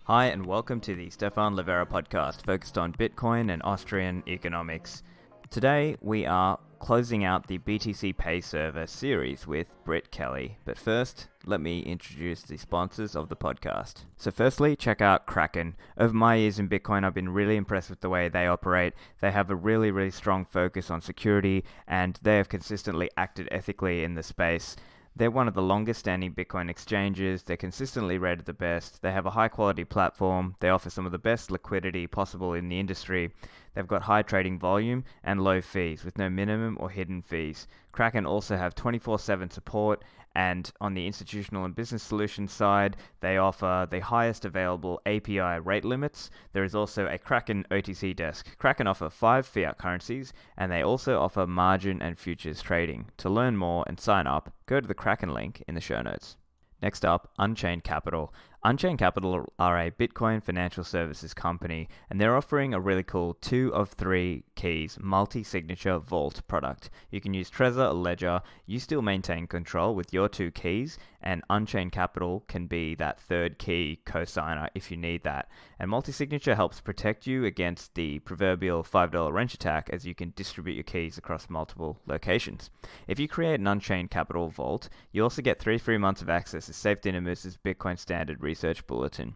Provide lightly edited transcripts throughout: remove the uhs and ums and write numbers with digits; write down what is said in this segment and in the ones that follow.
Hi and welcome to the Stephan Livera podcast focused on Bitcoin and Austrian economics. Today we are closing out the BTCPayServer series with Britt Kelly, but first let me introduce the sponsors of the podcast. So firstly, check out Kraken. Over my years in Bitcoin, I've been really impressed with the way they operate. They have a really strong focus on security and they have consistently acted ethically in the space. They're one of the longest standing Bitcoin exchanges, they're consistently rated the best, they have a high quality platform, they offer some of the best liquidity possible in the industry, they've got high trading volume and low fees with no minimum or hidden fees. Kraken also have 24/7 support, and on the institutional and business solutions side, they offer the highest available API rate limits. There is also a Kraken OTC desk. Kraken offer 5 fiat currencies, and they also offer margin and futures trading. To learn more and sign up, go to the Kraken link in the show notes. Next up, Unchained Capital. Unchained Capital are a Bitcoin financial services company, and they're offering a really cool 2 of 3 keys multi-signature vault product. You can use Trezor or Ledger, you still maintain control with your 2 keys, and Unchained Capital can be that third key cosigner if you need that. And multi-signature helps protect you against the proverbial $5 wrench attack, as you can distribute your keys across multiple locations. If you create an Unchained Capital vault, you also get 3 free months of access to Safe Dynamis' Bitcoin Standard Research Bulletin.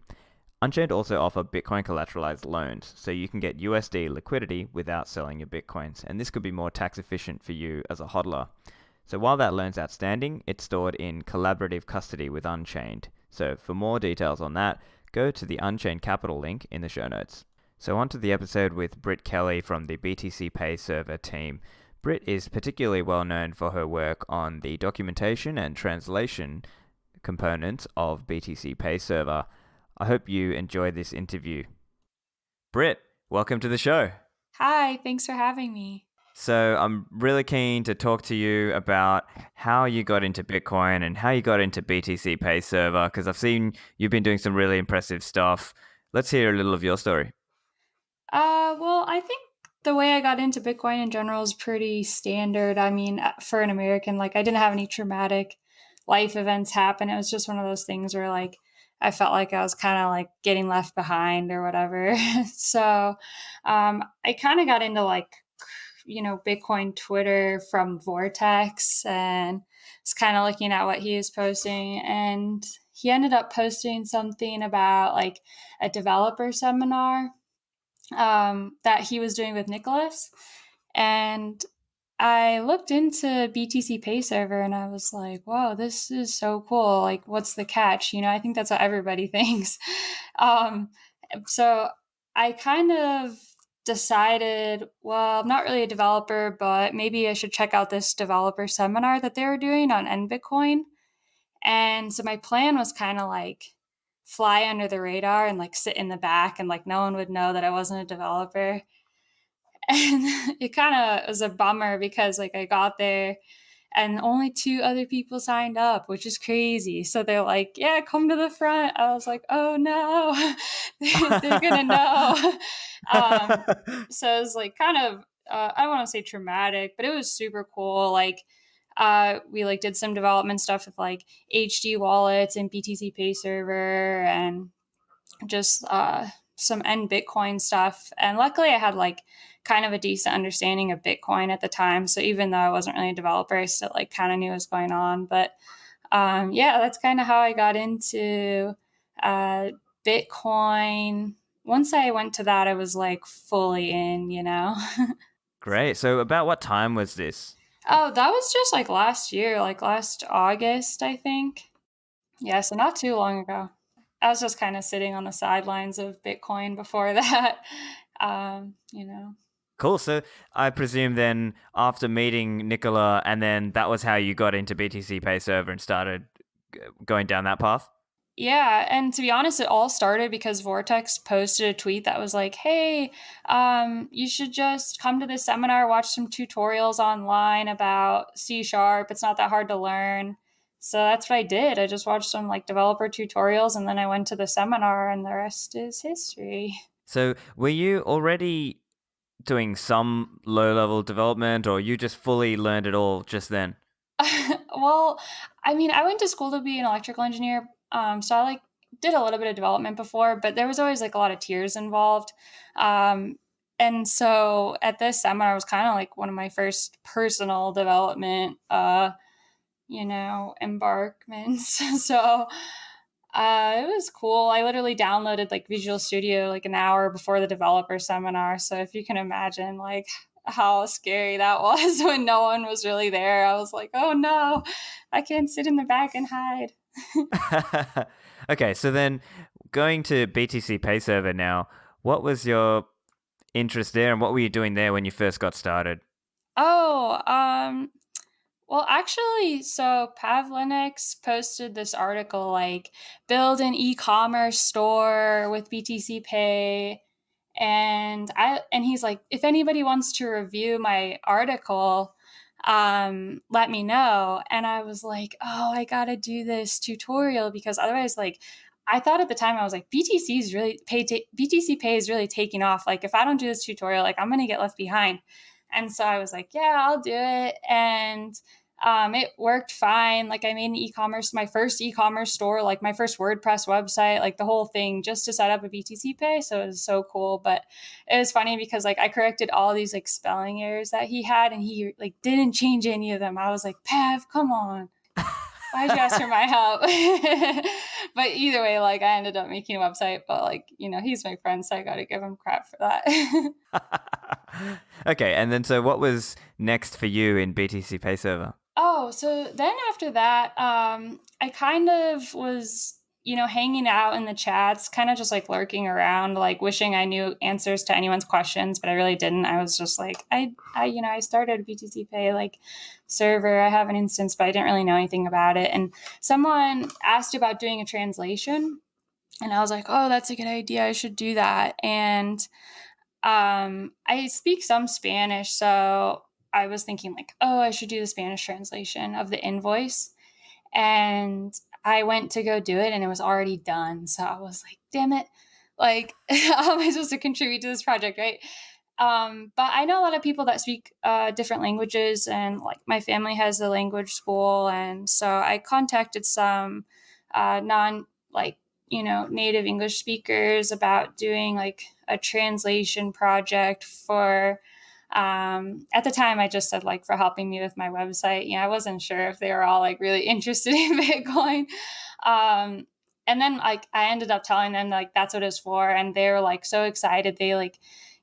Unchained also offer Bitcoin collateralized loans, so you can get USD liquidity without selling your Bitcoins, and this could be more tax efficient for you as a hodler. So while that loan's outstanding, it's stored in collaborative custody with Unchained. So for more details on that, go to the Unchained Capital link in the show notes. So on to the episode with Britt Kelly from the BTCPayServer team. Britt is particularly well known for her work on the documentation and translation components of BTCPayServer. I hope you enjoy this interview. Britt, welcome to the show. Hi, thanks for having me. So I'm really keen to talk to you about how you got into Bitcoin and how you got into BTCPayServer, because I've seen you've been doing some really impressive stuff. Let's hear a little of your story. Well, I think the way I got into Bitcoin in general is pretty standard. I mean, for an American, I didn't have any traumatic life events happen. It was just one of those things where I felt like I was kind of getting left behind or whatever. So I kind of got into Bitcoin Twitter from Vortex and was kind of looking at what he was posting, and he ended up posting something about a developer seminar that he was doing with Nicholas. And I looked into BTCPayServer and I was like, whoa, this is so cool. What's the catch? I think that's what everybody thinks. So I kind of decided, well, I'm not really a developer, but maybe I should check out this developer seminar that they were doing on NBitcoin. And so my plan was kind of fly under the radar and sit in the back and no one would know that I wasn't a developer. And it kind of was a bummer because I got there and only 2 other people signed up, which is crazy. So they're like, yeah, come to the front. I was like, oh no, they're going to know. So it was kind of, I don't want to say traumatic, but it was super cool. We did some development stuff with HD wallets and BTCPayServer and just some Bitcoin stuff. And luckily I had kind of a decent understanding of Bitcoin at the time. So even though I wasn't really a developer, I still kind of knew what was going on. But yeah, that's kind of how I got into Bitcoin. Once I went to that, I was fully in. Great. So about what time was this? Oh, that was just last year, last August, I think. Yeah, so not too long ago. I was just kind of sitting on the sidelines of Bitcoin before that, you know. Cool. So I presume then after meeting Nicola, and then that was how you got into BTCPayServer and started going down that path? Yeah, and to be honest, it all started because Vortex posted a tweet that was like, hey, you should just come to this seminar, watch some tutorials online about C#. It's not that hard to learn. So that's what I did. I just watched some developer tutorials and then I went to the seminar and the rest is history. So were you already doing some low-level development, or you just fully learned it all just then? Well, I mean, I went to school to be an electrical engineer. So I did a little bit of development before, but there was always like a lot of tiers involved. And so at this seminar was kind of like one of my first personal development, embarkments. So it was cool. I literally downloaded like Visual Studio like an hour before the developer seminar. So if you can imagine like how scary that was when no one was really there, I was like, oh no, I can't sit in the back and hide. Okay, so then going to BTCPayServer now, what was your interest there and what were you doing there when you first got started? Oh, well, actually, so Pavlinix posted this article like build an e-commerce store with BTC Pay. And he's like, if anybody wants to review my article, let me know. And I was like, oh, I gotta do this tutorial because otherwise, like, I thought at the time I was like, BTC Pay is really taking off. Like, if I don't do this tutorial, like, I'm gonna get left behind. And so I was like, yeah, I'll do it. And it worked fine. Like I made my first e-commerce store, like my first WordPress website, like the whole thing just to set up a BTC Pay. So it was so cool. But it was funny because like I corrected all these like spelling errors that he had and he like didn't change any of them. I was like, Pav, come on. Why'd you ask for my help? But either way, like I ended up making a website, but like, he's my friend, so I got to give him crap for that. Okay, and then so what was next for you in BTCPayServer? Oh, so then after that, I kind of was, hanging out in the chats, kind of just like lurking around, like wishing I knew answers to anyone's questions, but I really didn't. I was just like, I started BTC Pay like server. I have an instance, but I didn't really know anything about it. And someone asked about doing a translation, and I was like, oh, that's a good idea. I should do that. And I speak some Spanish, so I was thinking like, oh, I should do the Spanish translation of the invoice. And I went to go do it and it was already done. So I was like, damn it. Like, how am I supposed to contribute to this project, right? But I know a lot of people that speak different languages, and like my family has a language school. And so I contacted some non like, native English speakers about doing like a translation project for at the time I just said like for helping me with my website. I wasn't sure if they were all like really interested in Bitcoin. And then like I ended up telling them like that's what it's for, and they were like so excited. They like,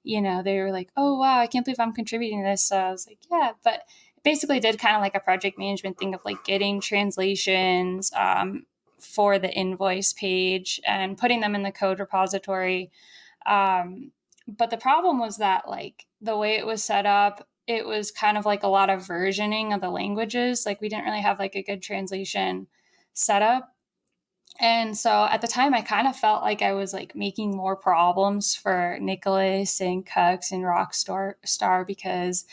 they were like, oh wow, I can't believe I'm contributing to this. So I was like, yeah, but basically did kind of like a project management thing of like getting translations for the invoice page and putting them in the code repository. But the problem was that like the way it was set up, it was kind of like a lot of versioning of the languages. Like we didn't really have like a good translation setup. And so at the time I kind of felt like I was like making more problems for Nicholas and Cux and Rockstar because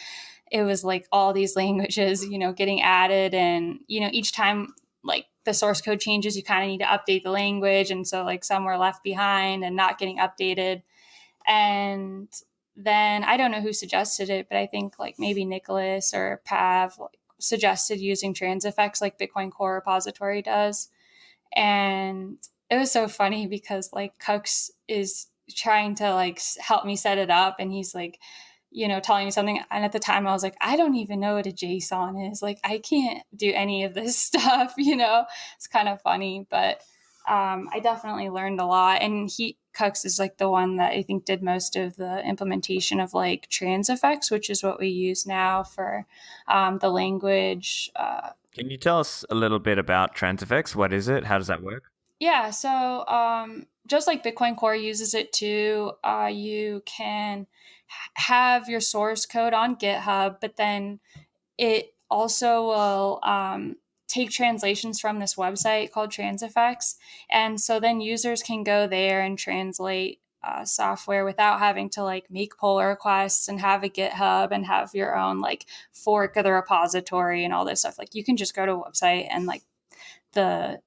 it was like all these languages, getting added, and, each time like the source code changes, you kind of need to update the language. And so like some were left behind and not getting updated. And then I don't know who suggested it, but I think like maybe Nicholas or Pav like, suggested using Transifex like Bitcoin Core repository does. And it was so funny because like Cux is trying to like help me set it up, and he's like, telling me something. And at the time I was like, I don't even know what a JSON is. Like, I can't do any of this stuff, it's kind of funny, but I definitely learned a lot. And Cux is like the one that I think did most of the implementation of like Transifex, which is what we use now for the language. Can you tell us a little bit about Transifex? What is it? How does that work? Yeah, so just like Bitcoin Core uses it too, you can have your source code on GitHub, but then it also will take translations from this website called Transifex. And so then users can go there and translate software without having to like make pull requests and have a GitHub and have your own like fork of the repository and all this stuff. Like you can just go to a website and like the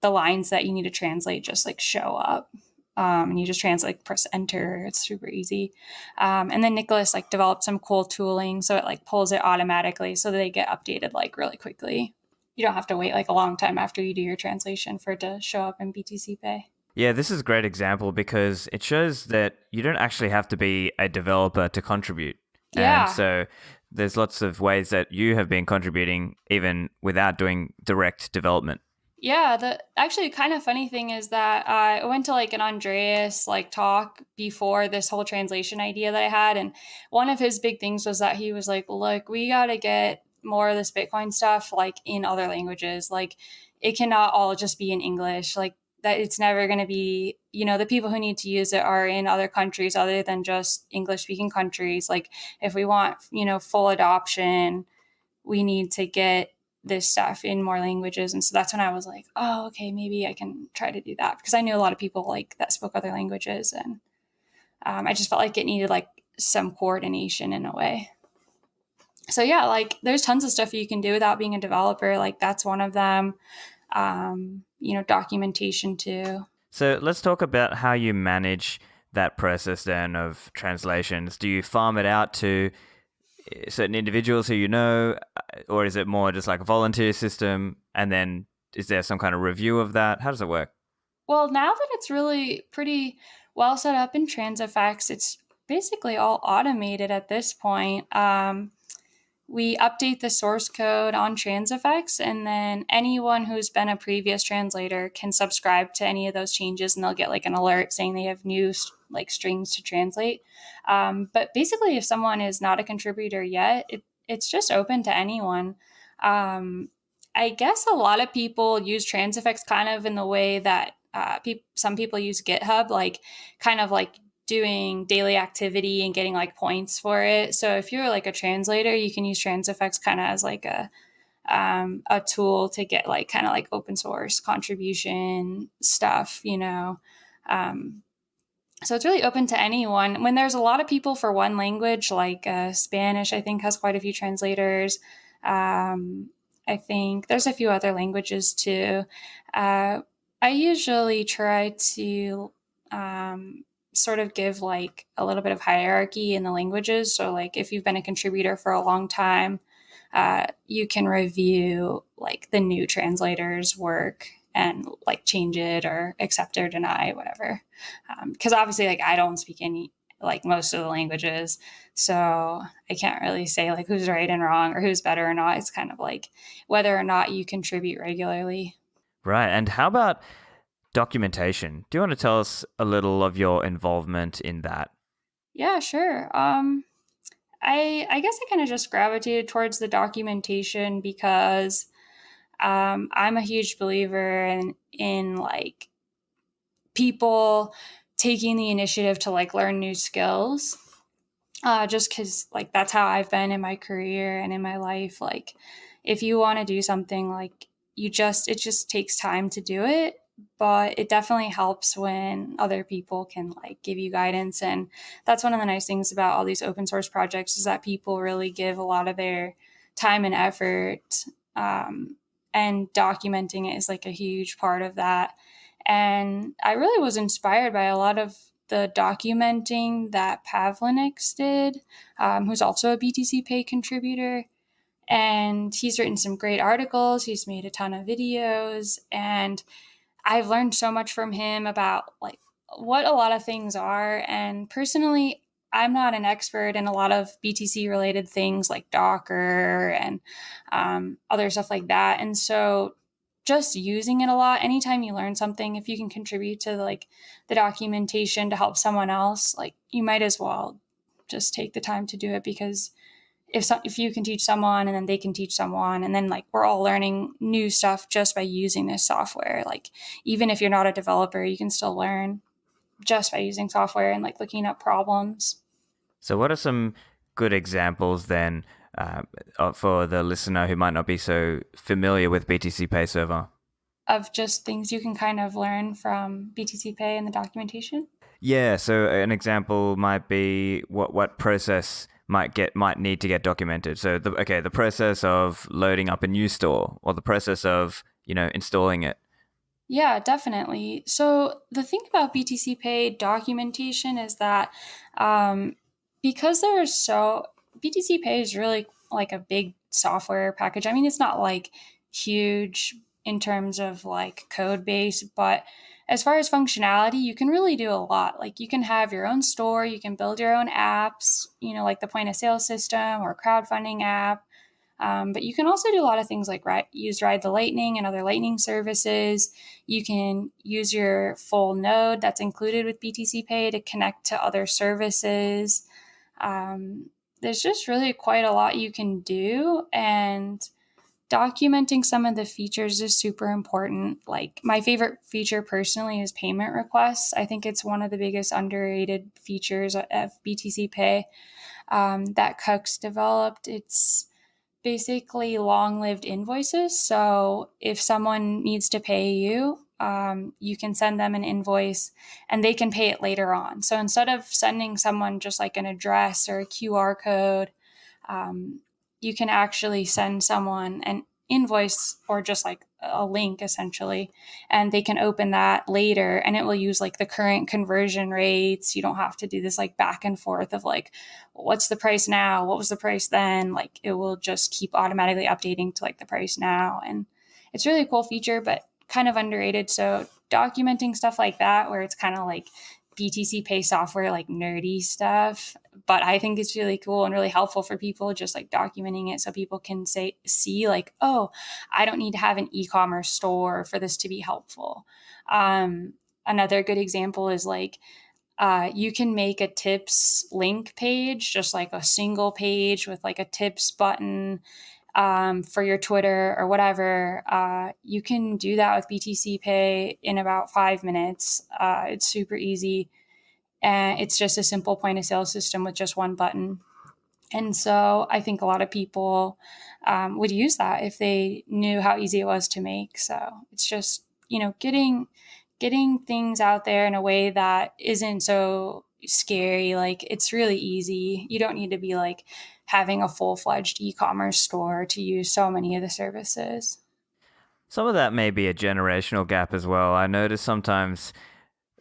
lines that you need to translate just like show up. And you just translate, press enter. It's super easy. And then Nicholas like developed some cool tooling, so it like pulls it automatically, so that they get updated like really quickly. You don't have to wait like a long time after you do your translation for it to show up in BTC Pay. Yeah, this is a great example because it shows that you don't actually have to be a developer to contribute. And Yeah. so there's lots of ways that you have been contributing even without doing direct development. Yeah, the actually kind of funny thing is that I went to like an Andreas like talk before this whole translation idea that I had, and one of his big things was that he was like, "Look, we got to get more of this Bitcoin stuff like in other languages. Like, it cannot all just be in English. Like that, it's never going to be. The people who need to use it are in other countries other than just English speaking countries. Like, if we want full adoption, we need to get this stuff in more languages." And so that's when I was like, oh, okay, maybe I can try to do that, because I knew a lot of people like that spoke other languages, and I just felt like it needed like some coordination in a way. So yeah, like there's tons of stuff you can do without being a developer. Like that's one of them. Documentation too. So let's talk about how you manage that process then of translations. Do you farm it out to certain individuals who you know, or is it more just like a volunteer system? And then is there some kind of review of that? How does it work? Well, now that it's really pretty well set up in Transifex, it's basically all automated at this point. We update the source code on Transifex, and then anyone who's been a previous translator can subscribe to any of those changes, and they'll get like an alert saying they have new like strings to translate. But basically, if someone is not a contributor yet, it's just open to anyone. I guess a lot of people use Transifex kind of in the way that some people use GitHub, like kind of like doing daily activity and getting like points for it. So if you're like a translator, you can use Transifex kind of as like a tool to get like kind of like open source contribution stuff. So it's really open to anyone. When there's a lot of people for one language, like Spanish, I think has quite a few translators. I think there's a few other languages too. I usually try to sort of give like a little bit of hierarchy in the languages. So like if you've been a contributor for a long time, you can review like the new translator's work and like change it or accept or deny, whatever. Because obviously, like I don't speak any like most of the languages, so I can't really say like who's right and wrong or who's better or not. It's kind of like whether or not you contribute regularly. Right. And how about documentation? Do you want to tell us a little of your involvement in that? Yeah, sure. I guess I kind of just gravitated towards the documentation because I'm a huge believer in like people taking the initiative to like learn new skills. Just because like that's how I've been in my career and in my life. Like if you want to do something, like it just takes time to do it, but it definitely helps when other people can like give you guidance. And that's one of the nice things about all these open source projects, is that people really give a lot of their time and effort, and documenting it is like a huge part of that. And I really was inspired by a lot of the documenting that Pavlinix did, who's also a BTCPay contributor. And he's written some great articles. He's made a ton of videos, and I've learned so much from him about like what a lot of things are. And personally, I'm not an expert in a lot of BTC related things like Docker and other stuff like that. And so just using it a lot, anytime you learn something, if you can contribute to like the documentation to help someone else, like you might as well just take the time to do it, because if you can teach someone and then they can teach someone, and then like we're all learning new stuff just by using this software. Like even if you're not a developer, you can still learn just by using software and like looking up problems. So, what are some good examples then for the listener who might not be so familiar with BTC Pay Server? Of just things you can kind of learn from BTC Pay and the documentation. Yeah, so an example might be what process might need to get documented. So the process of loading up a new store, or the process of installing it. Yeah, definitely. So the thing about BTC Pay documentation is that because BTC Pay is really like a big software package. I mean, it's not like huge, in terms of like code base, but as far as functionality, you can really do a lot. Like you can have your own store, you can build your own apps, like the point of sale system or crowdfunding app. But you can also do a lot of things like use Ride the Lightning and other Lightning services. You can use your full node that's included with BTCPay to connect to other services. There's just really quite a lot you can do, and documenting some of the features is super important. Like my favorite feature personally is payment requests. I think it's one of the biggest underrated features of BTCPay that Cook's developed. It's basically long-lived invoices. So if someone needs to pay you, you can send them an invoice and they can pay it later on. So instead of sending someone just like an address or a QR code, you can actually send someone an invoice or just like a link essentially, and they can open that later and it will use like the current conversion rates. You don't have to do this like back and forth of like, what's the price now? What was the price then? Like it will just keep automatically updating to like the price now. And it's really a cool feature, but kind of underrated. So documenting stuff like that, where it's kind of like BTCPayServer, like nerdy stuff, but I think it's really cool and really helpful for people, just like documenting it so people can see like, oh, I don't need to have an e-commerce store for this to be helpful. Another good example is like, you can make a tips link page, just like a single page with like a tips button for your Twitter or whatever. You can do that with BTCPay in about 5 minutes. It's super easy. And it's just a simple point of sale system with just one button. And so I think a lot of people would use that if they knew how easy it was to make. So it's just, getting things out there in a way that isn't so scary. Like it's really easy. You don't need to be like having a full-fledged e-commerce store to use so many of the services. Some of that may be a generational gap as well. I notice sometimes,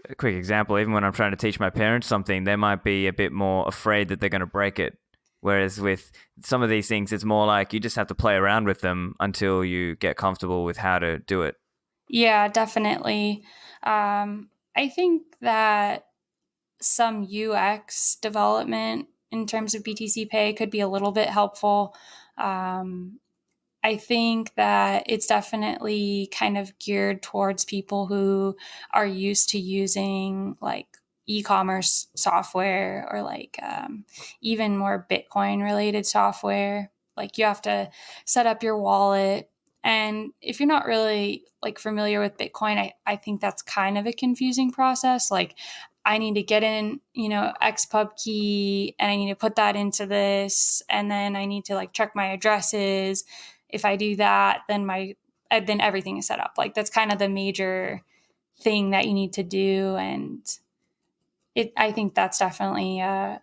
a quick example, even when I'm trying to teach my parents something, they might be a bit more afraid that they're going to break it. Whereas with some of these things, it's more like you just have to play around with them until you get comfortable with how to do it. Yeah, definitely. I think that some UX development in terms of BTCPay could be a little bit helpful. I think that it's definitely kind of geared towards people who are used to using like e-commerce software or like even more Bitcoin related software. Like you have to set up your wallet. And if you're not really like familiar with Bitcoin, I think that's kind of a confusing process. Like I need to get in, XPub key and I need to put that into this. And then I need to like check my addresses. If I do that, then then everything is set up. Like that's kind of the major thing that you need to do. And I think that's definitely a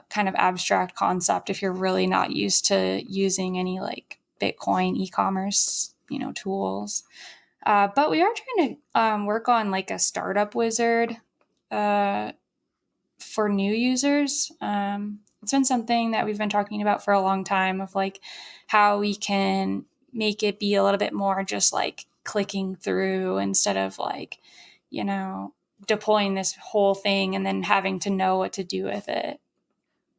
kind of abstract concept if you're really not used to using any like Bitcoin e-commerce, tools. But we are trying to work on like a startup wizard for new users. It's been something that we've been talking about for a long time of like how we can make it be a little bit more just like clicking through instead of like, deploying this whole thing and then having to know what to do with it.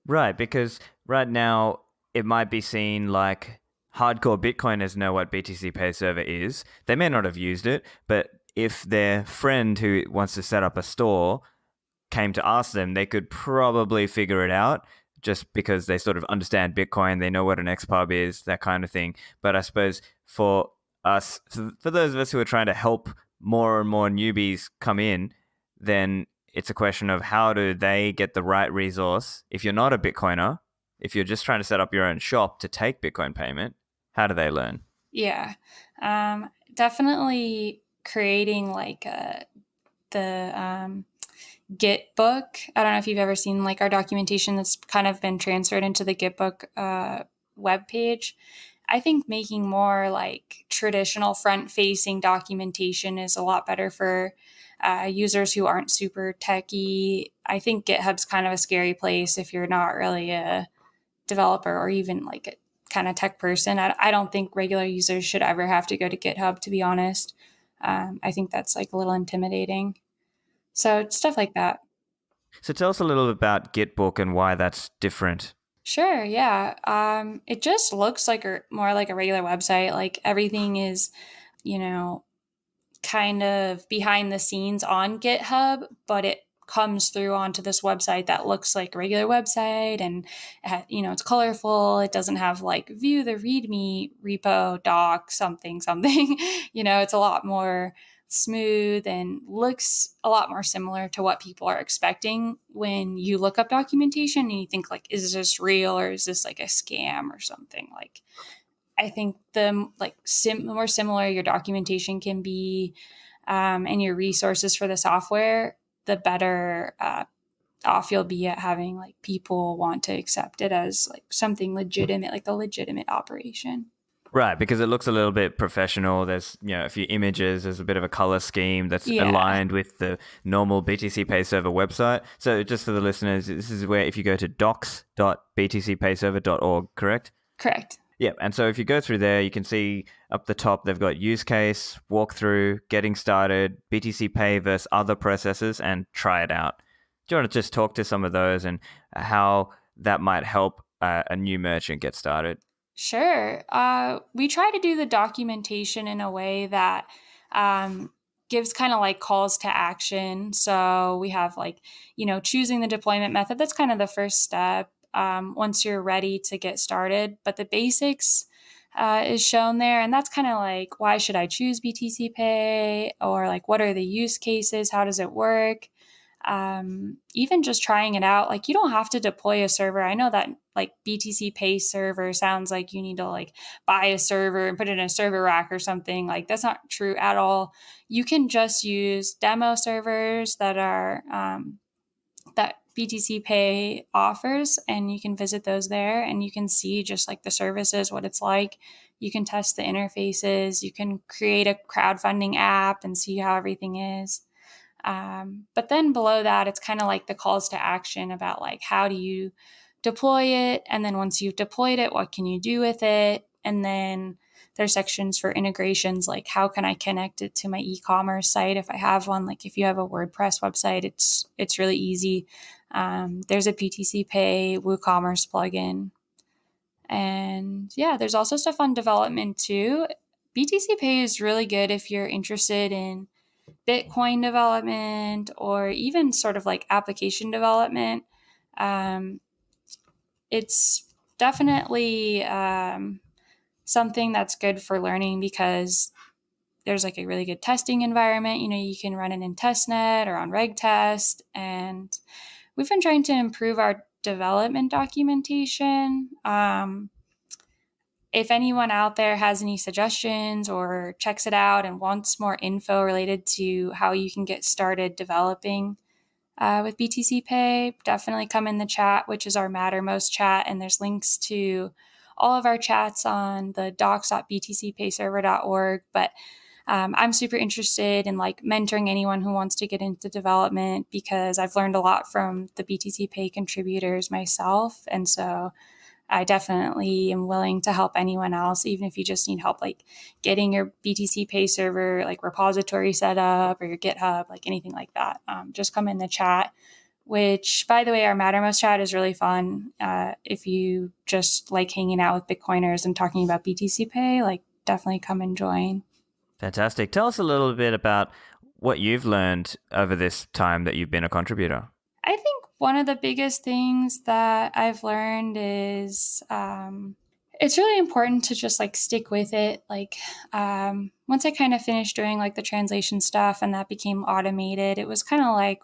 Right, because right now it might be seen like hardcore Bitcoiners know what BTCPayServer is. They may not have used it, but if their friend who wants to set up a store came to ask them, they could probably figure it out just because they sort of understand Bitcoin, they know what an XPub is, that kind of thing. But I suppose for us, for those of us who are trying to help more and more newbies come in, then it's a question of how do they get the right resource. If you're not a Bitcoiner, if you're just trying to set up your own shop to take Bitcoin payment, how do they learn? Yeah, definitely creating like the Gitbook. I don't know if you've ever seen like our documentation that's kind of been transferred into the Gitbook web page. I think making more like traditional front-facing documentation is a lot better for users who aren't super techy. I think GitHub's kind of a scary place if you're not really a developer or even like kind of tech person. I don't think regular users should ever have to go to GitHub, to be honest. I think that's like a little intimidating. So stuff like that. So tell us a little bit about Gitbook and why that's different. Sure, yeah. It just looks like more like a regular website. Like everything is, you know, kind of behind the scenes on GitHub, but it comes through onto this website that looks like a regular website, and it's colorful. It doesn't have like view the README repo doc something something. It's a lot more smooth and looks a lot more similar to what people are expecting when you look up documentation and you think like, is this real or is this like a scam or something? Like, I think the more similar your documentation can be, and your resources for the software, the better off you'll be at having like people want to accept it as like something legitimate, like a legitimate operation. Right, because it looks a little bit professional. There's, a few images. There's a bit of a color scheme that's Yeah, aligned with the normal BTCPayServer website. So just for the listeners, this is where if you go to docs.btcpayserver.org, correct? correct. Yeah, and so if you go through there, you can see up the top they've got use case, walkthrough, getting started, BTC Pay versus other processes, and try it out. Do you want to just talk to some of those and how that might help a new merchant get started? Sure. We try to do the documentation in a way that gives kind of like calls to action. So we have like, choosing the deployment method. That's kind of the first step once you're ready to get started. But the basics is shown there. And that's kind of like, why should I choose BTC Pay? Or like, what are the use cases? How does it work? Even just trying it out, like you don't have to deploy a server. I know that like BTCPayServer sounds like you need to like buy a server and put it in a server rack or something. Like that's not true at all. You can just use demo servers that are that BTC Pay offers, and you can visit those there and you can see just like the services, what it's like. You can test the interfaces. You can create a crowdfunding app and see how everything is. But then below that, it's kind of like the calls to action about like, how do you deploy it? And then once you've deployed it, what can you do with it? And then there's sections for integrations, like how can I connect it to my e-commerce site if I have one? Like if you have a WordPress website, it's really easy. There's a BTC Pay WooCommerce plugin. And yeah, there's also stuff on development too. BTC Pay is really good if you're interested in Bitcoin development or even sort of like application development. Um, it's definitely something that's good for learning because there's like a really good testing environment. You can run it in testnet or on regtest. And we've been trying to improve our development documentation. If anyone out there has any suggestions or checks it out and wants more info related to how you can get started developing with BTC Pay, definitely come in the chat, which is our Mattermost chat. And there's links to all of our chats on the docs.btcpayserver.org. But I'm super interested in like mentoring anyone who wants to get into development because I've learned a lot from the BTC Pay contributors myself. And so I definitely am willing to help anyone else, even if you just need help like getting your BTC Pay server like repository set up or your GitHub, like anything like that. Just come in the chat, which by the way, our Mattermost chat is really fun. If you just like hanging out with Bitcoiners and talking about BTC Pay, like definitely come and join. Fantastic. Tell us a little bit about what you've learned over this time that you've been a contributor. I think one of the biggest things that I've learned is it's really important to just like stick with it. Like once I kind of finished doing like the translation stuff and that became automated, it was kind of like,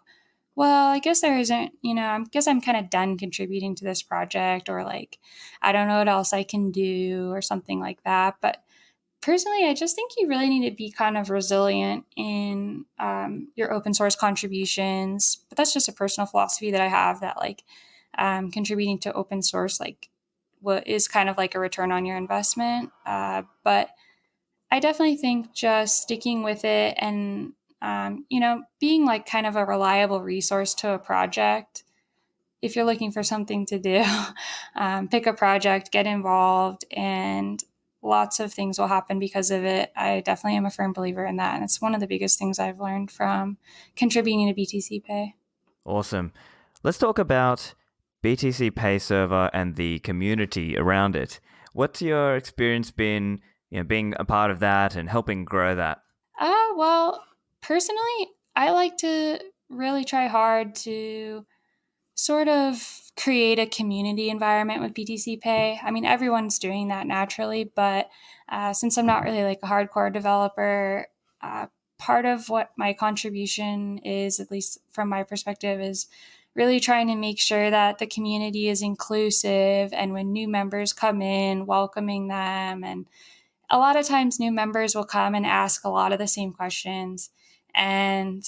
well, I guess there isn't, I guess I'm kind of done contributing to this project, or like, I don't know what else I can do or something like that. But personally, I just think you really need to be kind of resilient in your open source contributions. But that's just a personal philosophy that I have, that like contributing to open source, like what is kind of like a return on your investment. But I definitely think just sticking with it and, being like kind of a reliable resource to a project if you're looking for something to do, pick a project, get involved, and lots of things will happen because of it. I definitely am a firm believer in that. And it's one of the biggest things I've learned from contributing to BTCPay. Awesome. Let's talk about BTCPayServer and the community around it. What's your experience been, being a part of that and helping grow that? Well, personally, I like to really try hard to sort of create a community environment with BTCPay. I mean, everyone's doing that naturally, but since I'm not really like a hardcore developer, part of what my contribution is, at least from my perspective, is really trying to make sure that the community is inclusive and when new members come in, welcoming them. And a lot of times new members will come and ask a lot of the same questions. And,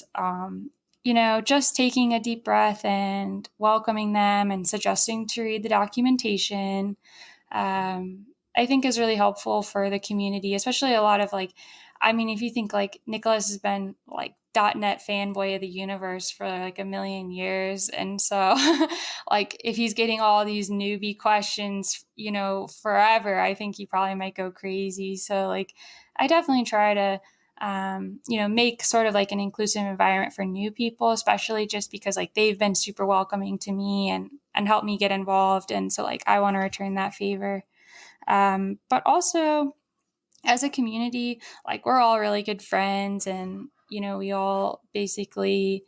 just taking a deep breath and welcoming them and suggesting to read the documentation, I think is really helpful for the community, especially a lot of if you think like Nicholas has been like .NET fanboy of the universe for like a million years. And so like if he's getting all these newbie questions, forever, I think he probably might go crazy. So like I definitely try to make sort of like an inclusive environment for new people, especially just because like they've been super welcoming to me and helped me get involved. And so like I want to return that favor. But also as a community, like we're all really good friends and, we all basically,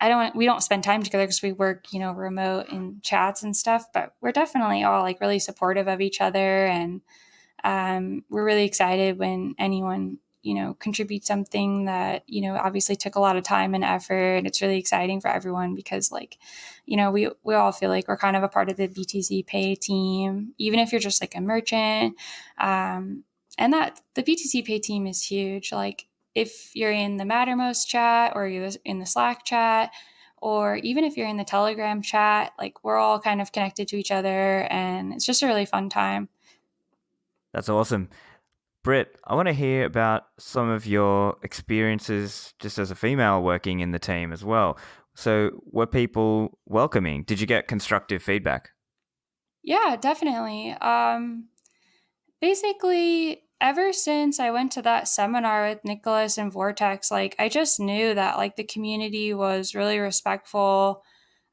we don't spend time together because we work, remote in chats and stuff, but we're definitely all like really supportive of each other. And we're really excited when anyone, contributes something that, obviously took a lot of time and effort. It's really exciting for everyone because we all feel like we're kind of a part of the BTCPay team, even if you're just like a merchant. And that the BTCPay team is huge. Like if you're in the Mattermost chat or you're in the Slack chat, or even if you're in the Telegram chat, like we're all kind of connected to each other and it's just a really fun time. That's awesome. Britt, I want to hear about some of your experiences just as a female working in the team as well. So were people welcoming? Did you get constructive feedback? Yeah, definitely. Basically, ever since I went to that seminar with Nicholas and Vortex, like I just knew that like the community was really respectful.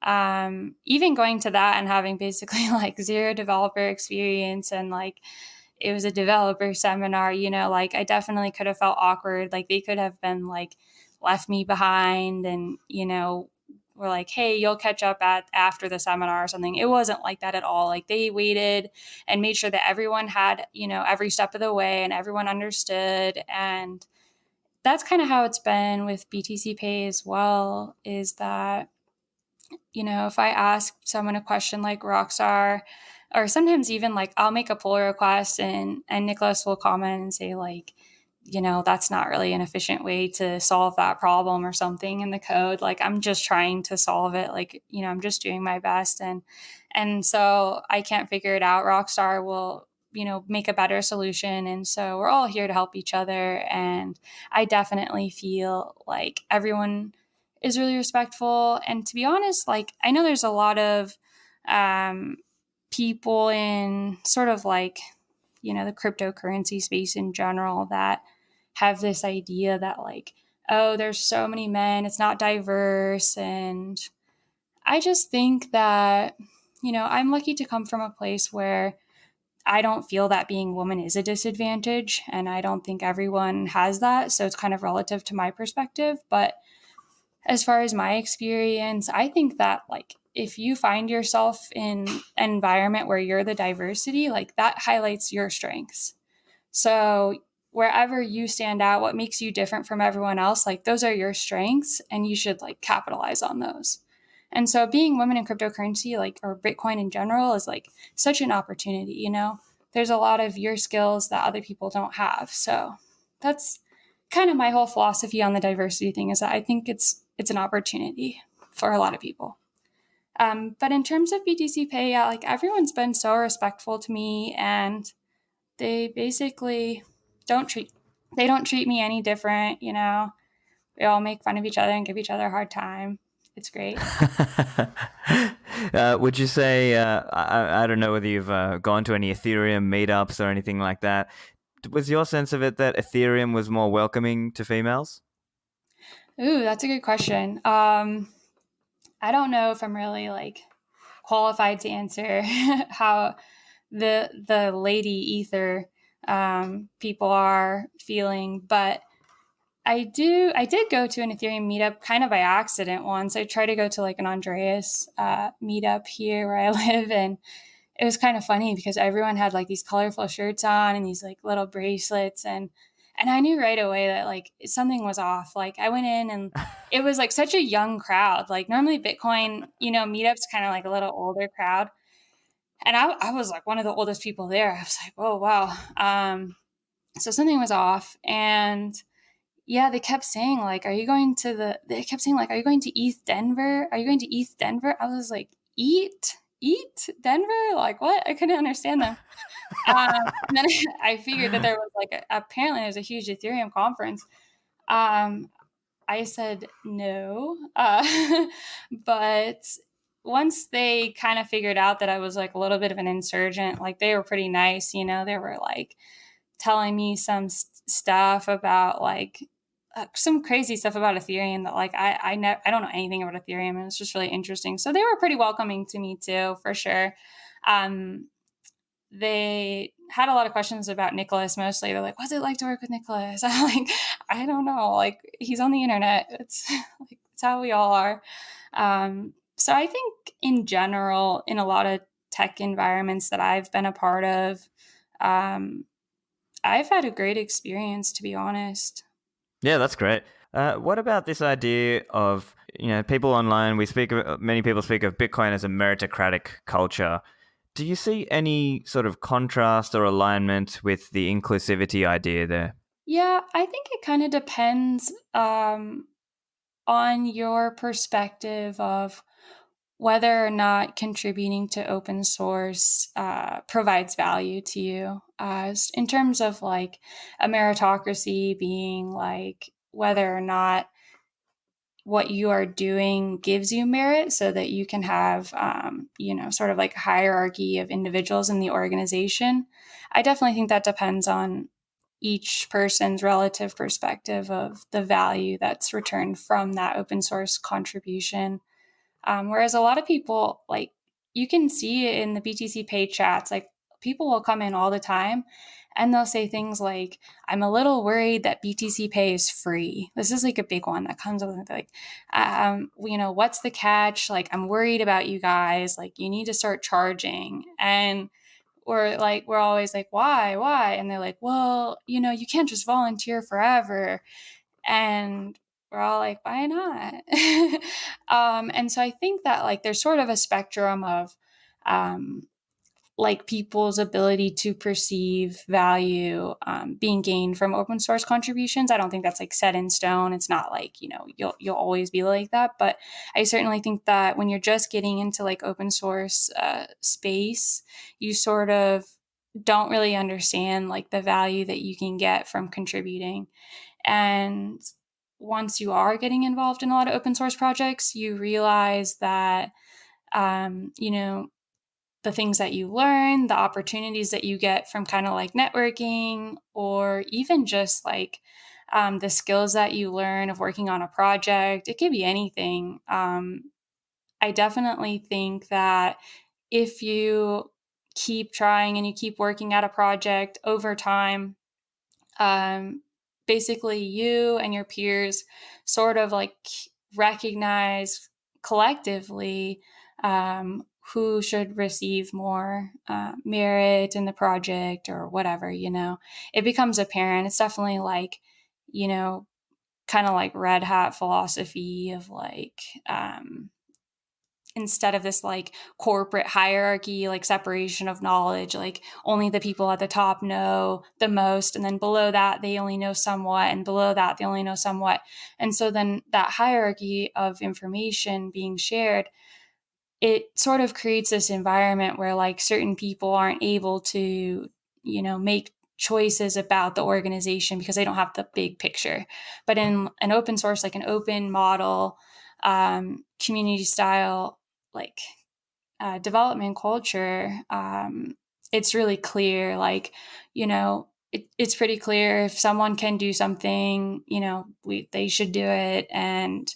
Even going to that and having basically like zero developer experience and like it was a developer seminar, like I definitely could have felt awkward. Like they could have been like left me behind and, were like, hey, you'll catch up after the seminar or something. It wasn't like that at all. Like they waited and made sure that everyone had, every step of the way and everyone understood. And that's kind of how it's been with BTCPay as well, is that, if I ask someone a question like Rockstar, or sometimes even like I'll make a pull request and Nicholas will comment and say like, that's not really an efficient way to solve that problem or something in the code. Like I'm just trying to solve it. Like, I'm just doing my best. And so I can't figure it out. Rockstar will, make a better solution. And so we're all here to help each other. And I definitely feel like everyone is really respectful. And to be honest, like I know there's a lot of people in sort of like, the cryptocurrency space in general that have this idea that like, oh, there's so many men, it's not diverse. And I just think that, I'm lucky to come from a place where I don't feel that being a woman is a disadvantage. And I don't think everyone has that. So it's kind of relative to my perspective. But as far as my experience, I think that like if you find yourself in an environment where you're the diversity, like that highlights your strengths. So wherever you stand out, what makes you different from everyone else, like those are your strengths and you should like capitalize on those. And so being women in cryptocurrency, like, or Bitcoin in general is like such an opportunity, there's a lot of your skills that other people don't have. So that's kind of my whole philosophy on the diversity thing, is that I think it's an opportunity for a lot of people. But in terms of BTCPay, yeah, like everyone's been so respectful to me and they basically don't treat me any different. We all make fun of each other and give each other a hard time. It's great. Would you say, I don't know whether you've gone to any Ethereum meetups or anything like that. Was your sense of it that Ethereum was more welcoming to females? Ooh, that's a good question. I don't know if I'm really like qualified to answer how the lady ether people are feeling, but I did go to an Ethereum meetup kind of by accident once. I tried to go to like an Andreas meetup here where I live, and it was kind of funny because everyone had like these colorful shirts on and these like little bracelets, and I knew right away that like something was off. Like I went in and it was like such a young crowd. Like normally Bitcoin, meetups kind of like a little older crowd. And I was like one of the oldest people there. I was like, oh wow. So something was off. And yeah, they kept saying like, they kept saying like, are you going to ETH Denver? Are you going to ETH Denver? I was like, eat Denver? Like what? I couldn't understand them. And then I figured that there was like, apparently there's a huge Ethereum conference. I said no. But once they kind of figured out that I was like a little bit of an insurgent, like they were pretty nice, they were like telling me some stuff about like some crazy stuff about Ethereum that like I don't know anything about Ethereum, and it's just really interesting. So they were pretty welcoming to me too, for sure. Um, they had a lot of questions about Nicholas mostly. They're like, what's it like to work with Nicholas? I'm like, I don't know. Like, he's on the internet. It's like, it's how we all are. So I think in general, in a lot of tech environments that I've been a part of, um, I've had a great experience, to be honest. Yeah, that's great. What about this idea of, people online, many people speak of Bitcoin as a meritocratic culture. Do you see any sort of contrast or alignment with the inclusivity idea there? Yeah, I think it kind of depends on your perspective of whether or not contributing to open source provides value to you. In terms of like a meritocracy being like whether or not what you are doing gives you merit so that you can have, sort of like a hierarchy of individuals in the organization. I definitely think that depends on each person's relative perspective of the value that's returned from that open source contribution. Whereas a lot of people, like you can see it in the BTC Pay chats, like people will come in all the time and they'll say things like, I'm a little worried that BTC Pay is free. This is like a big one that comes up with like, what's the catch? Like, I'm worried about you guys. Like, you need to start charging. And we're always like, why? And they're like, well, you can't just volunteer forever. And we're all like, why not? And so I think that like there's sort of a spectrum of um, like people's ability to perceive value being gained from open source contributions. I don't think that's like set in stone. It's not like you'll always be like that. But I certainly think that when you're just getting into like open source space, you sort of don't really understand like the value that you can get from contributing. And once you are getting involved in a lot of open source projects, you realize that, the things that you learn, the opportunities that you get from kind of like networking, or even just like the skills that you learn of working on a project. It could be anything. I definitely think that if you keep trying and you keep working at a project over time, um, basically you and your peers sort of like recognize collectively who should receive more merit in the project or whatever, it becomes apparent. It's definitely like, you know, kind of like red hat philosophy of like, instead of this like corporate hierarchy, like separation of knowledge, like only the people at the top know the most, and then below that they only know somewhat, and below that they only know somewhat. And so then that hierarchy of information being shared, it sort of creates this environment where like certain people aren't able to, make choices about the organization because they don't have the big picture. But in an open source, like an open model, community style, like development culture, it's really clear. Like, it's pretty clear if someone can do something, they should do it. And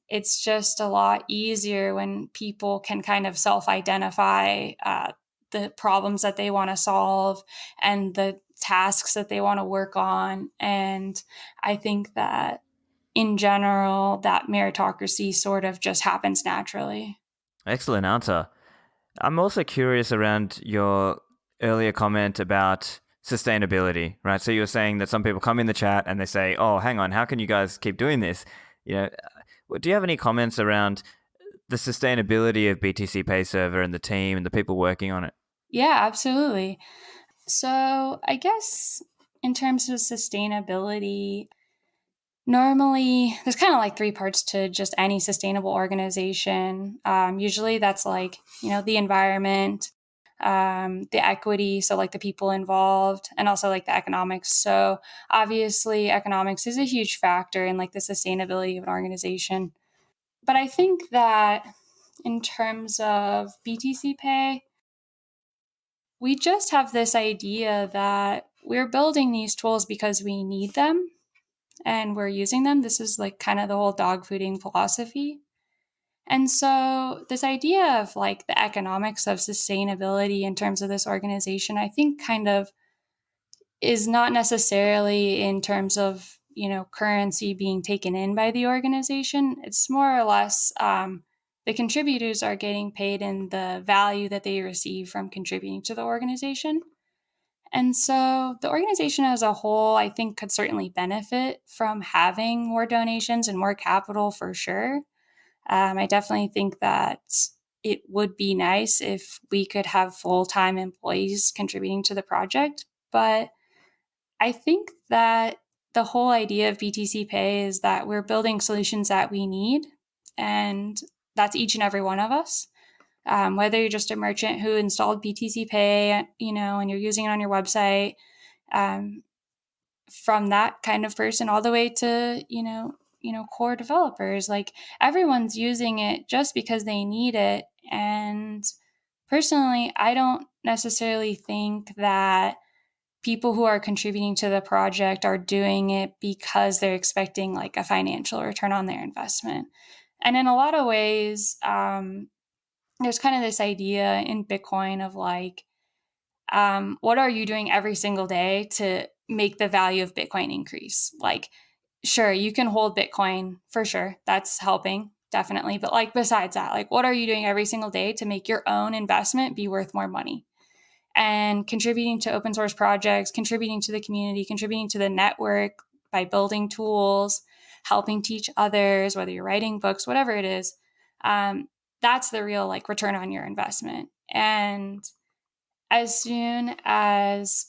it's just a lot easier when people can kind of self-identify the problems that they want to solve and the tasks that they want to work on. And I think that in general, that meritocracy sort of just happens naturally. Excellent answer. I'm also curious around your earlier comment about sustainability, right? So you were saying that some people come in the chat and they say, "Oh, hang on, how can you guys keep doing this?" Do you have any comments around the sustainability of BTCPayServer and the team and the people working on it? Yeah, absolutely. So I guess in terms of sustainability, normally there's kind of like three parts to just any sustainable organization. Usually that's like, the environment, the equity, so like the people involved, and also like the economics. So obviously economics is a huge factor in like the sustainability of an organization. But I think that in terms of BTC Pay, we just have this idea that we're building these tools because we need them and we're using them. This is like kind of the whole dog fooding philosophy. And so, this idea of like the economics of sustainability in terms of this organization, I think kind of is not necessarily in terms of, currency being taken in by the organization. It's more or less the contributors are getting paid in the value that they receive from contributing to the organization. And so the organization as a whole, I think, could certainly benefit from having more donations and more capital for sure. I definitely think that it would be nice if we could have full-time employees contributing to the project. But I think that the whole idea of BTC Pay is that we're building solutions that we need, and that's each and every one of us. Whether you're just a merchant who installed BTC Pay, and you're using it on your website, from that kind of person all the way to, core developers, like everyone's using it just because they need it. And personally, I don't necessarily think that people who are contributing to the project are doing it because they're expecting like a financial return on their investment. And in a lot of ways, there's kind of this idea in Bitcoin of like, what are you doing every single day to make the value of Bitcoin increase? Like, sure, you can hold Bitcoin for sure. That's helping, definitely. But like, besides that, like, what are you doing every single day to make your own investment be worth more money? And contributing to open source projects, contributing to the community, contributing to the network by building tools, helping teach others, whether you're writing books, whatever it is, that's the real like return on your investment. And as soon as,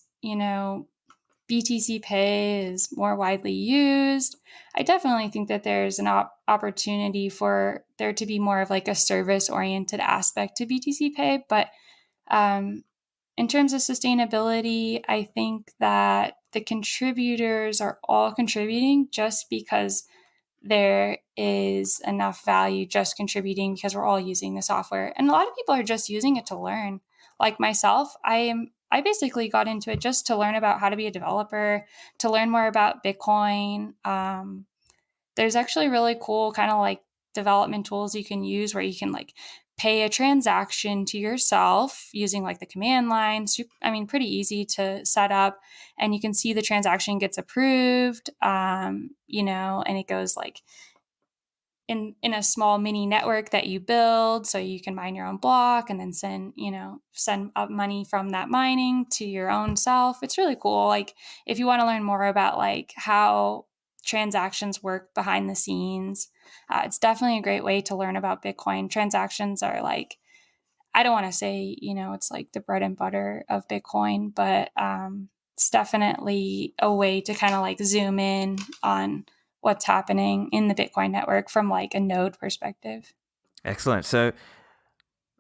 BTC Pay is more widely used, I definitely think that there's an opportunity for there to be more of like a service-oriented aspect to BTC Pay. But in terms of sustainability, I think that the contributors are all contributing just because there is enough value just contributing because we're all using the software. And a lot of people are just using it to learn. Like myself, I basically got into it just to learn about how to be a developer, to learn more about Bitcoin. There's actually really cool kind of like development tools you can use where you can like pay a transaction to yourself using like the command line. Pretty easy to set up, and you can see the transaction gets approved, and it goes like in a small mini network that you build, so you can mine your own block and then send up money from that mining to your own self. It's really cool. Like if you want to learn more about like how transactions work behind the scenes, it's definitely a great way to learn about Bitcoin. Transactions are like, I don't want to say it's like the bread and butter of Bitcoin, but it's definitely a way to kind of like zoom in on what's happening in the Bitcoin network from like a node perspective. Excellent. So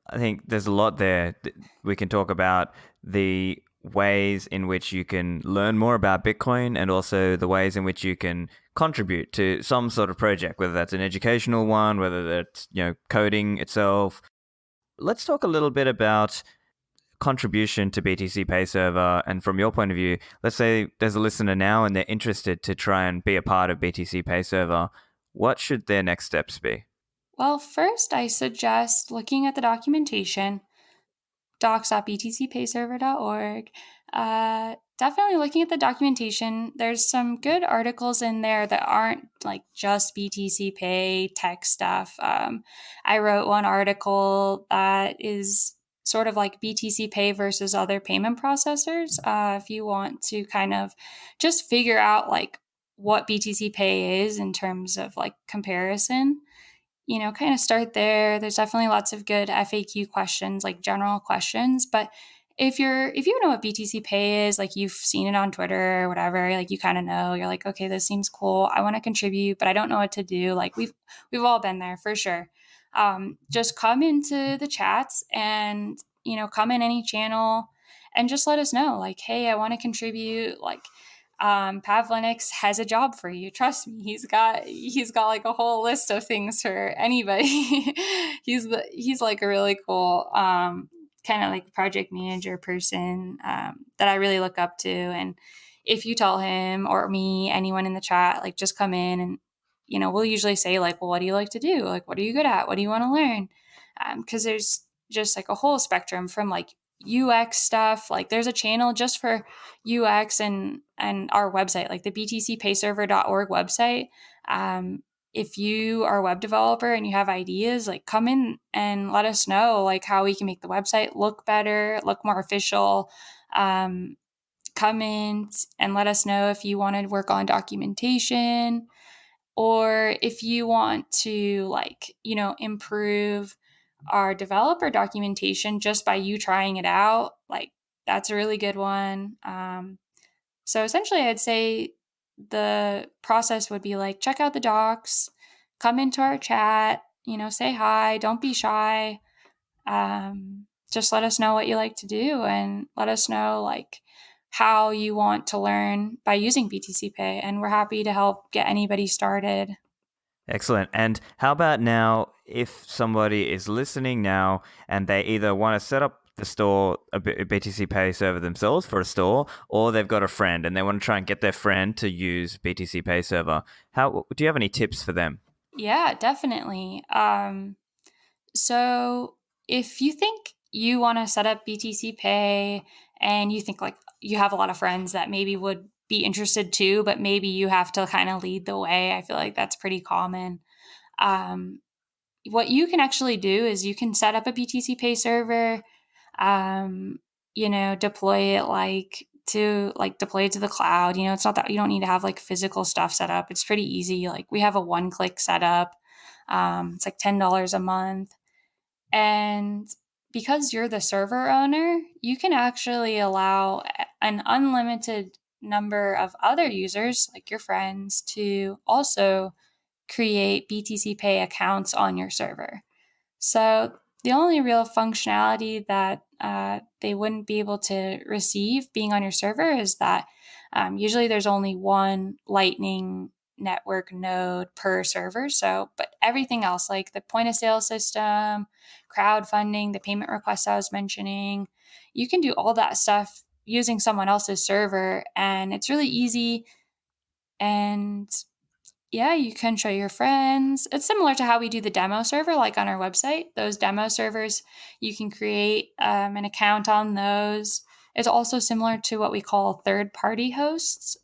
I think there's a lot there. We can talk about the ways in which you can learn more about Bitcoin and also the ways in which you can contribute to some sort of project, whether that's an educational one, whether that's, coding itself. Let's talk a little bit about contribution to BTCPayServer, and from your point of view, let's say there's a listener now and they're interested to try and be a part of BTCPayServer. What should their next steps be? Well, first, I suggest looking at the documentation, docs.btcpayserver.org. Definitely looking at the documentation. There's some good articles in there that aren't like just BTC Pay tech stuff. I wrote one article that is sort of like BTC Pay versus other payment processors. If you want to kind of just figure out like what BTC Pay is in terms of like comparison, kind of start there. There's definitely lots of good FAQ questions, like general questions. But if you know what BTC Pay is, like you've seen it on Twitter or whatever, like you kind of know, you're like, okay, this seems cool. I want to contribute, but I don't know what to do. Like we've all been there for sure. Just come into the chats and come in any channel and just let us know, like, hey, I want to contribute. Like Pav Linux has a job for you. Trust me, he's got like a whole list of things for anybody. he's like a really cool kind of like project manager person that I really look up to. And if you tell him or me, anyone in the chat, like just come in and we'll usually say like, well, what do you like to do? Like, what are you good at? What do you want to learn? Because there's just like a whole spectrum from like UX stuff. Like there's a channel just for UX and our website, like the btcpayserver.org website. If you are a web developer and you have ideas, like come in and let us know like how we can make the website look better, look more official. Come in and let us know if you want to work on documentation or if you want to improve our developer documentation just by you trying it out. Like that's a really good one. So essentially, I'd say the process would be like check out the docs, come into our chat, say hi, don't be shy. Just let us know what you like to do and let us know like how you want to learn by using BTC Pay. And we're happy to help get anybody started. Excellent. And how about now, if somebody is listening now and they either want to set up the store, a BTC Pay server themselves for a store, or they've got a friend and they want to try and get their friend to use BTC Pay server. How do you have any tips for them? Yeah, definitely. So if you think you want to set up BTC Pay and you think like you have a lot of friends that maybe would be interested too, but maybe you have to kind of lead the way, I feel like that's pretty common. What you can actually do is you can set up a BTC Pay server, deploy it deploy it to the cloud. It's not that you don't need to have like physical stuff set up. It's pretty easy. Like we have a one-click setup. It's like $10 a month. And because you're the server owner, you can actually allow an unlimited number of other users, like your friends, to also create BTC Pay accounts on your server. So the only real functionality that they wouldn't be able to receive being on your server is that usually there's only one Lightning network node per server. So, but everything else, like the point of sale system, crowdfunding, the payment requests I was mentioning, you can do all that stuff using someone else's server, and it's really easy. And yeah, you can show your friends. It's similar to how we do the demo server, like on our website. Those demo servers, you can create an account on those. It's also similar to what we call third-party hosts.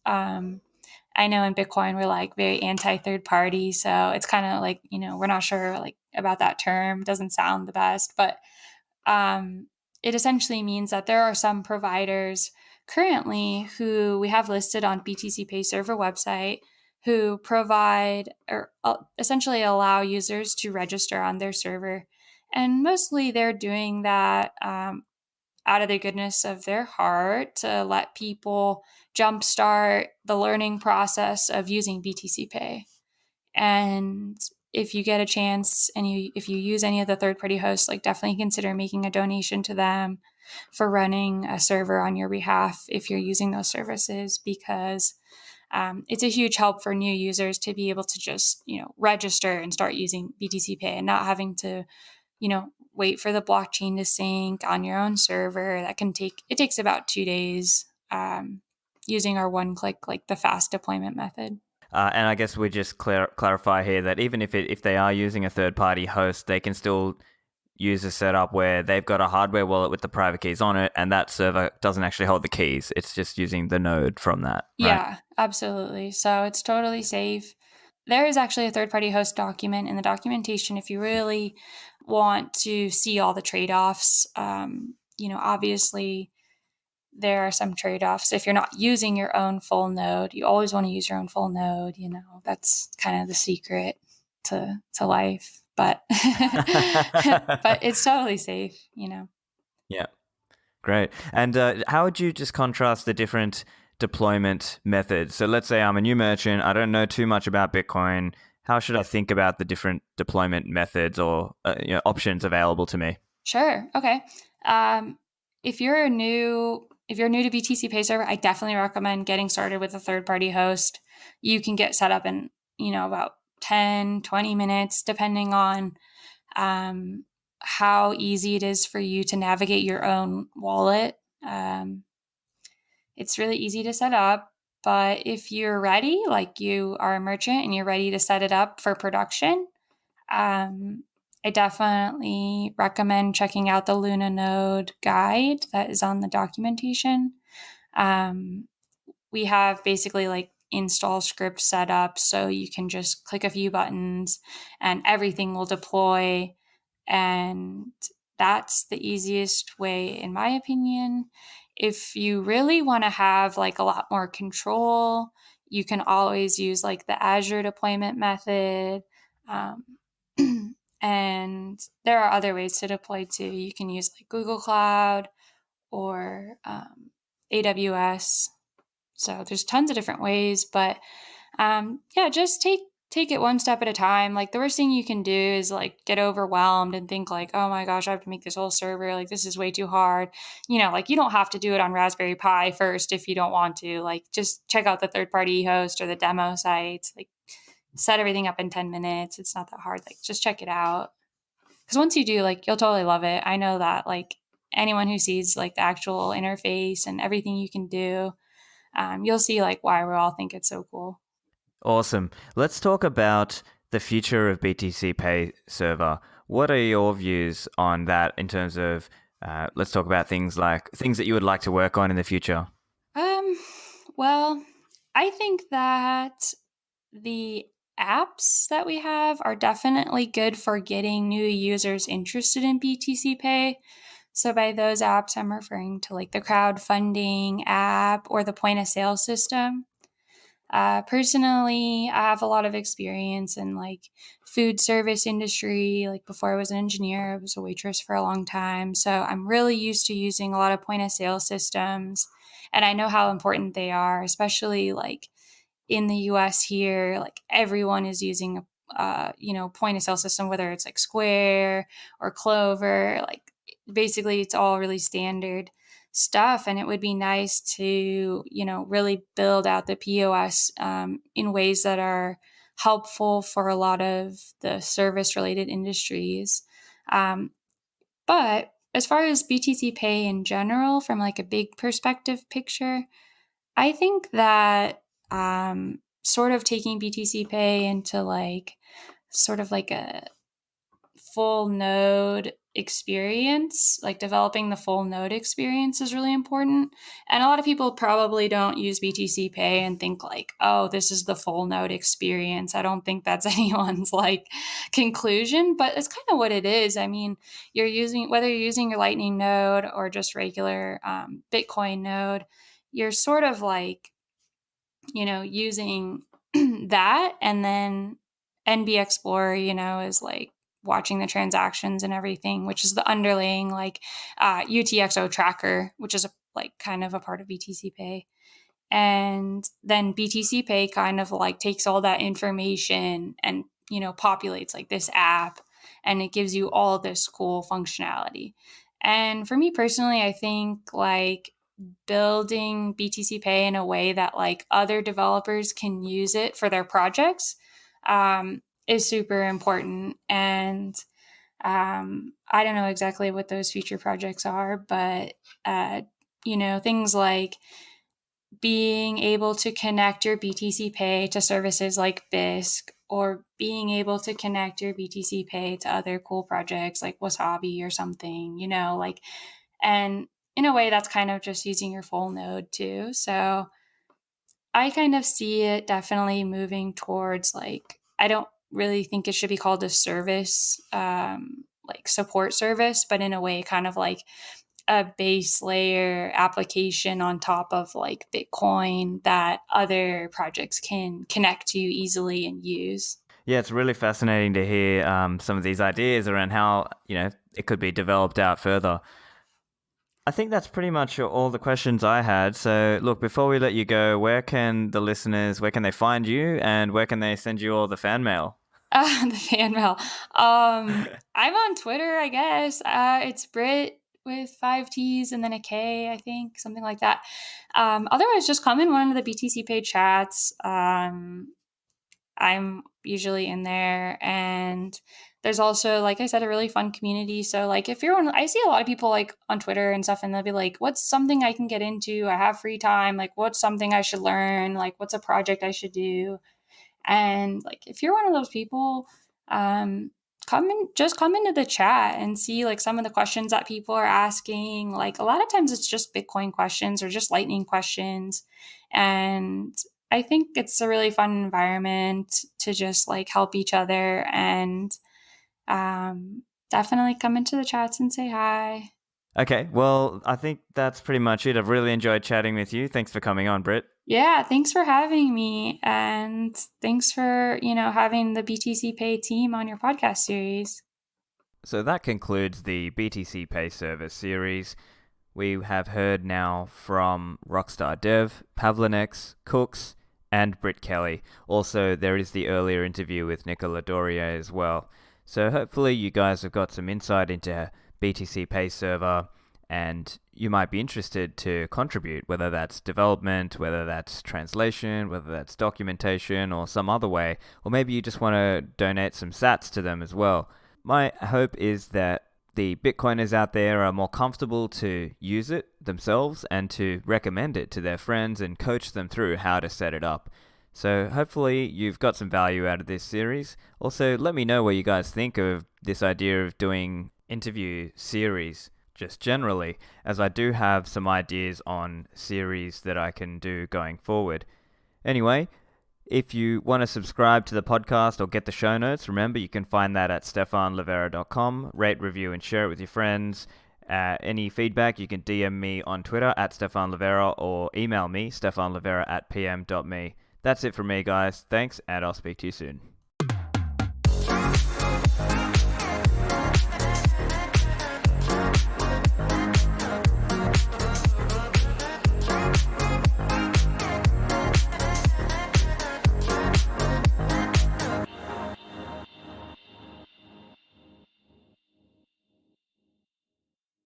I know in Bitcoin we're like very anti-third party, so it's kind of like we're not sure like about that term. It doesn't sound the best, but it essentially means that there are some providers currently who we have listed on BTCPayServer website who provide or essentially allow users to register on their server. And mostly they're doing that out of the goodness of their heart to let people jumpstart the learning process of using BTC Pay. And if you get a chance and if you use any of the third-party hosts, like definitely consider making a donation to them for running a server on your behalf if you're using those services, because it's a huge help for new users to be able to just register and start using BTC Pay and not having to wait for the blockchain to sync on your own server. It takes about 2 days using our one-click, like the fast deployment method. And I guess we just clarify here that even if they are using a third-party host, they can still use a setup where they've got a hardware wallet with the private keys on it, and that server doesn't actually hold the keys. It's just using the node from that, right? Yeah, absolutely. So it's totally safe. There is actually a third-party host document in the documentation if you really want to see all the trade-offs. Obviously, there are some trade-offs. If you're not using your own full node, you always want to use your own full node. That's kind of the secret to life. But but it's totally safe. Yeah, great. And how would you just contrast the different deployment methods? So let's say I'm a new merchant. I don't know too much about Bitcoin. How should I think about the different deployment methods or options available to me? Sure. Okay. If you're new to BTCPayServer, I definitely recommend getting started with a third-party host. You can get set up in about 10, 20 minutes, depending on how easy it is for you to navigate your own wallet. It's really easy to set up, but if you're ready, like you are a merchant and you're ready to set it up for production, I definitely recommend checking out the Luna Node guide that is on the documentation. We have basically like install script set up, so you can just click a few buttons and everything will deploy. And that's the easiest way, in my opinion. If you really want to have like a lot more control, you can always use like the Azure deployment method. And there are other ways to deploy too. You can use like Google Cloud or AWS. So there's tons of different ways, but just take it one step at a time. Like the worst thing you can do is like get overwhelmed and think like, oh my gosh, I have to make this whole server. Like this is way too hard. Like you don't have to do it on Raspberry Pi first if you don't want to. Like just check out the third-party host or the demo sites. Like set everything up in 10 minutes. It's not that hard. Like just check it out. Because once you do, like you'll totally love it. I know that like anyone who sees like the actual interface and everything you can do, you'll see like why we all think it's so cool. Awesome. Let's talk about the future of BTC Pay Server. What are your views on that in terms of, let's talk about things that you would like to work on in the future? Well, I think that the apps that we have are definitely good for getting new users interested in BTC Pay. So by those apps, I'm referring to like the crowdfunding app or the point of sale system. Personally, I have a lot of experience in like food service industry. Like before I was an engineer, I was a waitress for a long time. So I'm really used to using a lot of point of sale systems. And I know how important they are, especially like in the US here, like everyone is using a point of sale system, whether it's like Square or Clover. Like basically it's all really standard stuff, and it would be nice to really build out the POS in ways that are helpful for a lot of the service related industries. But as far as BTC Pay in general, from like a big perspective picture, I think that sort of taking BTC Pay into like sort of like a full node experience, like developing the full node experience is really important. And a lot of people probably don't use BTC Pay and think like, oh, this is the full node experience. I don't think that's anyone's like conclusion, but it's kind of what it is. I mean, whether you're using your Lightning node or just regular Bitcoin node, you're sort of like, using that. And then NB Explorer, is like watching the transactions and everything, which is the underlying like UTXO tracker, which is like kind of a part of BTC Pay. And then BTC Pay kind of like takes all that information and, populates like this app, and it gives you all this cool functionality. And for me personally, I think like building BTC Pay in a way that like other developers can use it for their projects is super important. And I don't know exactly what those future projects are, but things like being able to connect your BTC Pay to services like Bisq, or being able to connect your BTC Pay to other cool projects like Wasabi or something, and in a way that's kind of just using your full node too. So I kind of see it definitely moving towards I don't really think it should be called a service, like support service, but in a way kind of like a base layer application on top of like Bitcoin that other projects can connect to easily and use. Yeah, it's really fascinating to hear some of these ideas around how, it could be developed out further. I think that's pretty much all the questions I had. So, look, before we let you go, where can they find you, and where can they send you all the fan mail? The fan mail. I'm on Twitter, I guess. It's Britt with 5 T's and then a K, I think, something like that. Otherwise, just come in one of the BTC Pay chats. I'm usually in there, and there's also, like I said, a really fun community. So like if you're on, I see a lot of people like on Twitter and stuff, and they'll be like, what's something I can get into? I have free time. Like, what's something I should learn? Like, what's a project I should do? And like if you're one of those people, come into the chat and see like some of the questions that people are asking. Like a lot of times it's just Bitcoin questions or just Lightning questions. And I think it's a really fun environment to just like help each other, and definitely come into the chats and say hi. Okay, well, I think that's pretty much it. I've really enjoyed chatting with you. Thanks for coming on, Britt. Yeah, thanks for having me, and thanks for, having the BTC Pay team on your podcast series. So that concludes the BTC PayServer series. We have heard now from Rockstar Dev, Pavlinex, Cooks, and Britt Kelly. Also, there is the earlier interview with Nicola Dorier as well. So hopefully you guys have got some insight into BTC PayServer, and you might be interested to contribute, whether that's development, whether that's translation, whether that's documentation, or some other way, or maybe you just want to donate some sats to them as well. My hope is that the Bitcoiners out there are more comfortable to use it themselves and to recommend it to their friends and coach them through how to set it up. So hopefully you've got some value out of this series. Also, let me know what you guys think of this idea of doing interview series just generally, as I do have some ideas on series that I can do going forward. Anyway, if you want to subscribe to the podcast or get the show notes, remember you can find that at stephanlivera.com. Rate, review, and share it with your friends. Any feedback, you can DM me on Twitter at Stephan Livera or email me, stephanlivera@pm.me. That's it from me, guys. Thanks, and I'll speak to you soon.